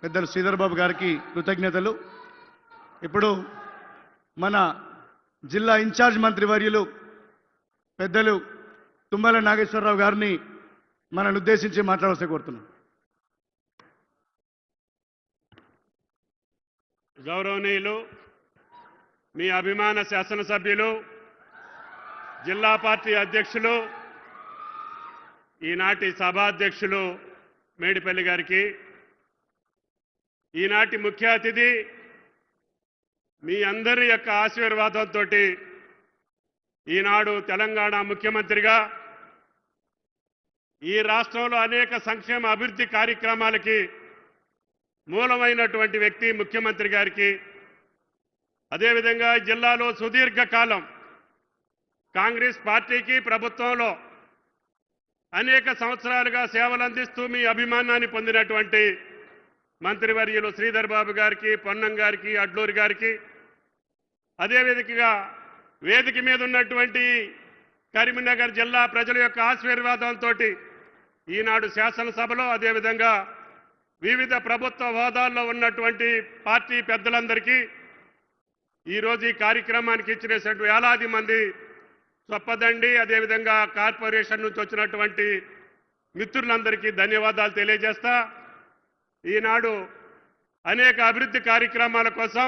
పెద్దలు శ్రీధర్ బాబు గారికి కృతజ్ఞతలు. ఇప్పుడు మన జిల్లా ఇన్ఛార్జ్ మంత్రివర్యులు పెద్దలు తుమ్మల నాగేశ్వరరావు గారిని మనల్ని ఉద్దేశించి మాట్లాడాల్సి కోరుతున్నాం. గౌరవనీయులు, మీ అభిమాన శాసనసభ్యులు, జిల్లా పార్టీ అధ్యక్షులు, ఈనాటి సభాధ్యక్షులు మేడిపల్లి గారికి, ఈనాటి ముఖ్య అతిథి మీ అందరి యొక్క ఆశీర్వాదంతో ఈనాడు తెలంగాణ ముఖ్యమంత్రిగా ఈ రాష్ట్రంలో అనేక సంక్షేమ అభివృద్ధి కార్యక్రమాలకి మూలమైనటువంటి వ్యక్తి ముఖ్యమంత్రి గారికి, అదేవిధంగా జిల్లాలో సుదీర్ఘకాలం కాంగ్రెస్ పార్టీకి ప్రభుత్వంలో అనేక సంవత్సరాలుగా సేవలు అందిస్తూ మీ అభిమానాన్ని పొందినటువంటి మంత్రివర్యులు శ్రీధర్ బాబు గారికి, పొన్నం గారికి, అడ్లూరి గారికి, అదేవిధంగా వేదిక మీద ఉన్నటువంటి కరీంనగర్ జిల్లా ప్రజల యొక్క ఆశీర్వాదంతో ఈనాడు శాసనసభలో అదేవిధంగా వివిధ ప్రభుత్వ హోదాల్లో ఉన్నటువంటి పార్టీ పెద్దలందరికీ ఈరోజు ఈ కార్యక్రమానికి ఇచ్చినటువంటి వేలాది మంది చొప్పదండి, అదేవిధంగా కార్పొరేషన్ నుంచి వచ్చినటువంటి మిత్రులందరికీ ధన్యవాదాలు తెలియజేస్తా. ఈనాడు అనేక అభివృద్ధి కార్యక్రమాల కోసం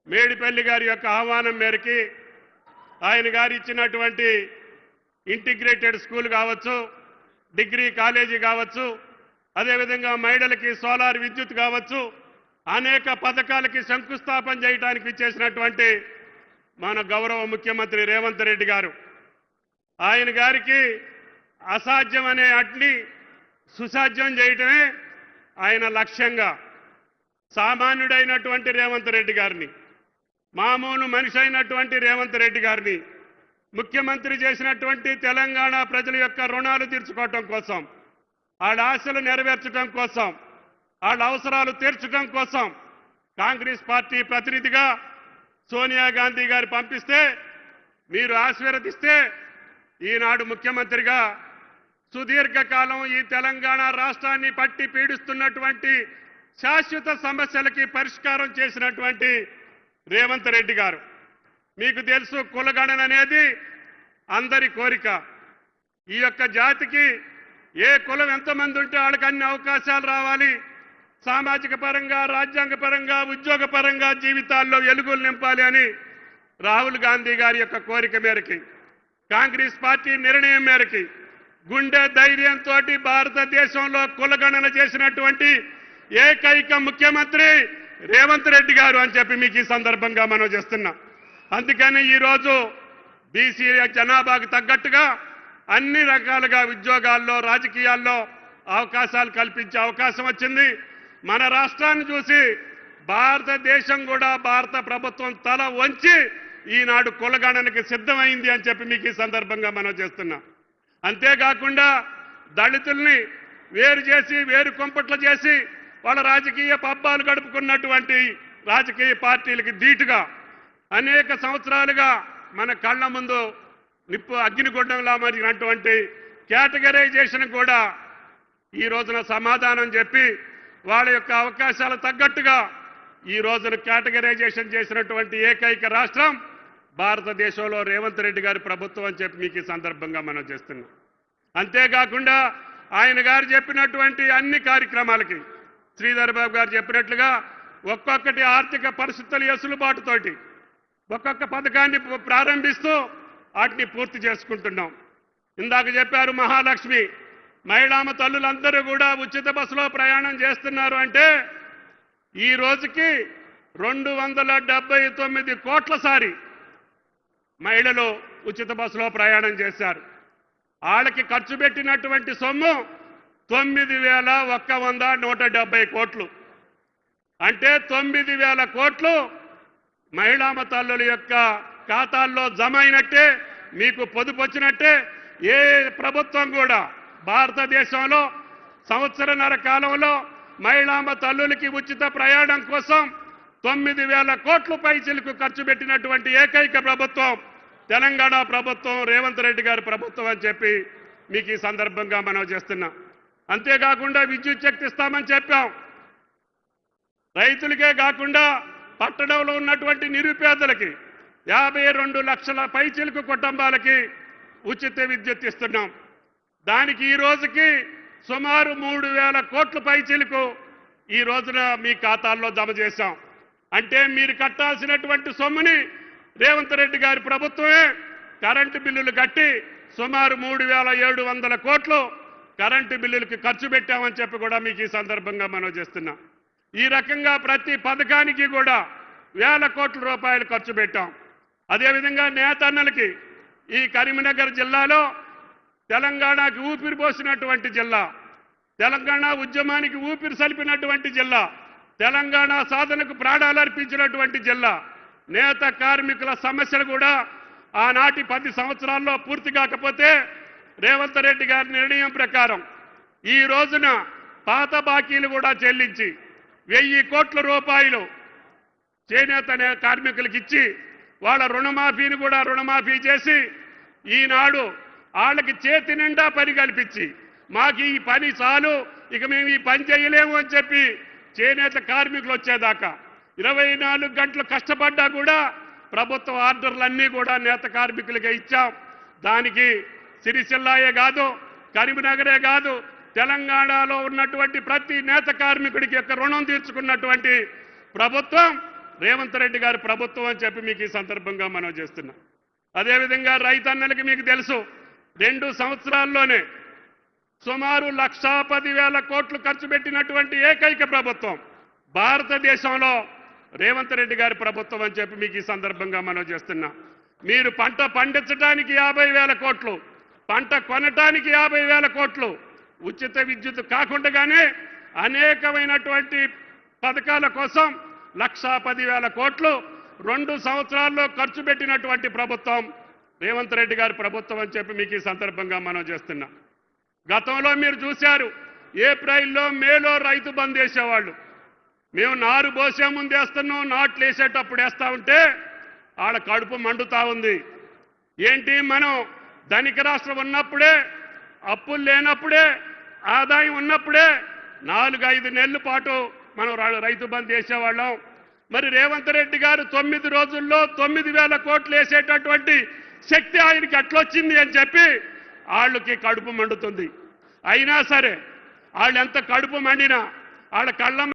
మేడిపల్లి గారి యొక్క ఆహ్వానం మేరకి ఆయన గారు ఇచ్చినటువంటి ఇంటిగ్రేటెడ్ స్కూల్ కావచ్చు, డిగ్రీ కాలేజీ కావచ్చు, అదేవిధంగా మహిళలకి సోలార్ విద్యుత్ కావచ్చు, అనేక పథకాలకి శంకుస్థాపన చేయడానికి ఇచ్చేసినటువంటి మన గౌరవ ముఖ్యమంత్రి రేవంత్ రెడ్డి గారు, ఆయన గారికి అసాధ్యం అనే అట్ని సుసాధ్యం చేయటమే ఆయన లక్ష్యంగా సామాన్యుడైనటువంటి రేవంత్ రెడ్డి గారిని, మామూలు మనిషి అయినటువంటి రేవంత్ రెడ్డి గారిని ముఖ్యమంత్రి చేసినటువంటి తెలంగాణ ప్రజల యొక్క రుణాలు తీర్చుకోవటం కోసం, వాళ్ళ ఆశలు నెరవేర్చడం కోసం, వాళ్ళ అవసరాలు తీర్చడం కోసం కాంగ్రెస్ పార్టీ ప్రతినిధిగా సోనియా గాంధీ గారు పంపిస్తే మీరు ఆశీర్వదిస్తే ఈనాడు ముఖ్యమంత్రిగా సుదీర్ఘకాలం ఈ తెలంగాణ రాష్ట్రాన్ని పట్టి పీడిస్తున్నటువంటి శాశ్వత సమస్యలకి పరిష్కారం చేసినటువంటి రేవంత్ రెడ్డి గారు. మీకు తెలుసు, కులగణన అనేది అందరి కోరిక. ఈ యొక్క జాతికి ఏ కులం ఎంతమంది ఉంటే వాళ్ళకి అన్ని అవకాశాలు రావాలి, సామాజిక పరంగా, రాజ్యాంగ పరంగా, ఉద్యోగ పరంగా జీవితాల్లో వెలుగులు నింపాలి అని రాహుల్ గాంధీ గారి యొక్క కోరిక మేరకి, కాంగ్రెస్ పార్టీ నిర్ణయం మేరకి గుండె ధైర్యంతో భారతదేశంలో కులగణన చేసినటువంటి ఏకైక ముఖ్యమంత్రి రేవంత్ రెడ్డి గారు అని చెప్పి మీకు ఈ సందర్భంగా మనం చేస్తున్నాం. అందుకని ఈరోజు బీసీ జనాభాకు తగ్గట్టుగా అన్ని రకాలుగా ఉద్యోగాల్లో, రాజకీయాల్లో అవకాశాలు కల్పించే అవకాశం వచ్చింది. మన రాష్ట్రాన్ని చూసి భారతదేశం కూడా, భారత ప్రభుత్వం తల వంచి ఈనాడు కులగణనకి సిద్ధమైంది అని చెప్పి మీకు ఈ సందర్భంగా మనం చేస్తున్నాం. అంతేకాకుండా దళితుల్ని వేరు చేసి, వేరు కొంపట్లు చేసి వాళ్ళ రాజకీయ పబ్బాలు గడుపుకున్నటువంటి రాజకీయ పార్టీలకి ధీటుగా అనేక సంవత్సరాలుగా మన కళ్ళ ముందు నిప్పు అగ్నిగుండంలా మరిగినటువంటి కేటగరైజేషన్ కూడా ఈ రోజున సమాధానం చెప్పి వాళ్ళ యొక్క అవకాశాలు తగ్గట్టుగా ఈ రోజున కేటగరైజేషన్ చేసినటువంటి ఏకైక రాష్ట్రం భారతదేశంలో రేవంత్ రెడ్డి గారి ప్రభుత్వం అని చెప్పి మీకు ఈ సందర్భంగా మనం చేస్తున్నాం. అంతేకాకుండా ఆయన గారు చెప్పినటువంటి అన్ని కార్యక్రమాలకి శ్రీధర్ బాబు గారు చెప్పినట్లుగా ఒక్కొక్కటి ఆర్థిక పరిస్థితుల వెసులుబాటుతోటి ఒక్కొక్క పథకాన్ని ప్రారంభిస్తూ వాటిని పూర్తి చేసుకుంటున్నాం. ఇందాక చెప్పారు మహాలక్ష్మి, మహిళామ తల్లులందరూ కూడా ఉచిత బస్సులో ప్రయాణం చేస్తున్నారు అంటే ఈ రోజుకి 279 కోట్ల సారి మహిళలు ఉచిత బస్సులో ప్రయాణం చేశారు. వాళ్ళకి ఖర్చు పెట్టినటువంటి సొమ్ము 9,170 కోట్లు. అంటే 9,000 కోట్లు మహిళామ తల్లుల యొక్క ఖాతాల్లో జమ అయినట్టే, మీకు పొదుపు వచ్చినట్టే. ఏ ప్రభుత్వం కూడా భారతదేశంలో సంవత్సరన్నర కాలంలో మహిళామ తల్లులకి ఉచిత ప్రయాణం కోసం 9,000 కోట్ల పైసలకు ఖర్చు పెట్టినటువంటి ఏకైక ప్రభుత్వం తెలంగాణ ప్రభుత్వం, రేవంత్ రెడ్డి గారి ప్రభుత్వం అని చెప్పి మీకు ఈ సందర్భంగా మనం చేస్తున్నాం. అంతేకాకుండా విద్యుత్ శక్తి ఇస్తామని చెప్పాం. రైతులకే కాకుండా పట్టణంలో ఉన్నటువంటి నిరుపేదలకి 52 లక్షల పైచిలుకు కుటుంబాలకి ఉచిత విద్యుత్ ఇస్తున్నాం. దానికి ఈ రోజుకి సుమారు 3,000 కోట్ల పైచిలుకు ఈ రోజున మీ ఖాతాల్లో జమ చేశాం. అంటే మీరు కట్టాల్సినటువంటి సొమ్ముని రేవంత్ రెడ్డి గారి ప్రభుత్వమే కరెంటు బిల్లులు కట్టి సుమారు 3,700 కోట్లు కరెంటు బిల్లులకి ఖర్చు పెట్టామని చెప్పి కూడా మీకు ఈ సందర్భంగా మనం చేస్తున్నాం. ఈ రకంగా ప్రతి పథకానికి కూడా వేల కోట్ల రూపాయలు ఖర్చు పెట్టాం. అదేవిధంగా నేతన్నలకి ఈ కరీంనగర్ జిల్లాలో తెలంగాణకి ఊపిరి పోసినటువంటి జిల్లా, తెలంగాణ ఉద్యమానికి ఊపిరి సలిపినటువంటి జిల్లా, తెలంగాణ సాధనకు ప్రాణాలు అర్పించినటువంటి జిల్లా, నేత కార్మికుల సమస్యలు కూడా ఆనాటి 10 సంవత్సరాల్లో పూర్తి కాకపోతే రేవంత్ రెడ్డి గారి నిర్ణయం ప్రకారం ఈ రోజున పాత బాకీలు కూడా చెల్లించి 1000 కోట్ల రూపాయలు చేనేత కార్మికులకు ఇచ్చి వాళ్ళ రుణమాఫీని కూడా రుణమాఫీ చేసి ఈనాడు వాళ్ళకి చేతి నిండా పని కల్పించి మాకు ఈ పని చాలు, ఇక మేము ఈ పని చేయలేము అని చెప్పి చేనేత కార్మికులు వచ్చేదాకా 24 గంటలు కష్టపడ్డా కూడా ప్రభుత్వ ఆర్డర్లన్నీ కూడా నేత కార్మికులకే ఇచ్చాం. దానికి సిరిసిల్లాయే కాదు, కరీంనగరే కాదు, తెలంగాణలో ఉన్నటువంటి ప్రతి నేత కార్మికుడికి యొక్క రుణం తీర్చుకున్నటువంటి ప్రభుత్వం రేవంత్ రెడ్డి గారి ప్రభుత్వం అని చెప్పి మీకు ఈ సందర్భంగా మనం చేస్తున్నాం. అదేవిధంగా రైతన్నలకి మీకు తెలుసు 2 సంవత్సరాల్లోనే సుమారు 1,10,000 కోట్లు ఖర్చు పెట్టినటువంటి ఏకైక ప్రభుత్వం భారతదేశంలో రేవంత్ రెడ్డి గారి ప్రభుత్వం అని చెప్పి మీకు ఈ సందర్భంగా మనం చేస్తున్నాం. మీరు పంట పండించడానికి 50,000 కోట్లు, పంట కొనటానికి 50,000 కోట్లు, ఉచిత విద్యుత్ కాకుండానే అనేకమైనటువంటి పథకాల కోసం 1,10,000 కోట్లు 2 సంవత్సరాల్లో ఖర్చు పెట్టినటువంటి ప్రభుత్వం రేవంత్ రెడ్డి గారి ప్రభుత్వం అని చెప్పి మీకు ఈ సందర్భంగా మనం చేస్తున్నాం. గతంలో మీరు చూశారు, ఏప్రిల్లో మేలో రైతు బంద్ వేసేవాళ్ళు. మేము నారు పోసే ముందు వేస్తున్నాం, నాట్లు వేసేటప్పుడు వేస్తా ఉంటే వాళ్ళ కడుపు మండుతా ఉంది. ఏంటి, మనం ధనిక రాష్ట్రం ఉన్నప్పుడే, అప్పులు లేనప్పుడే, ఆదాయం ఉన్నప్పుడే 4-5 నెలల పాటు మనం రైతు బంద్ వేసేవాళ్ళం. మరి రేవంత్ రెడ్డి గారు 9 రోజుల్లో 9,000 కోట్లు వేసేటటువంటి శక్తి ఆయనకి ఎట్లొచ్చింది అని చెప్పి వాళ్ళకి కడుపు మండుతుంది. అయినా సరే వాళ్ళు ఎంత కడుపు మండినా వాళ్ళ కళ్ళ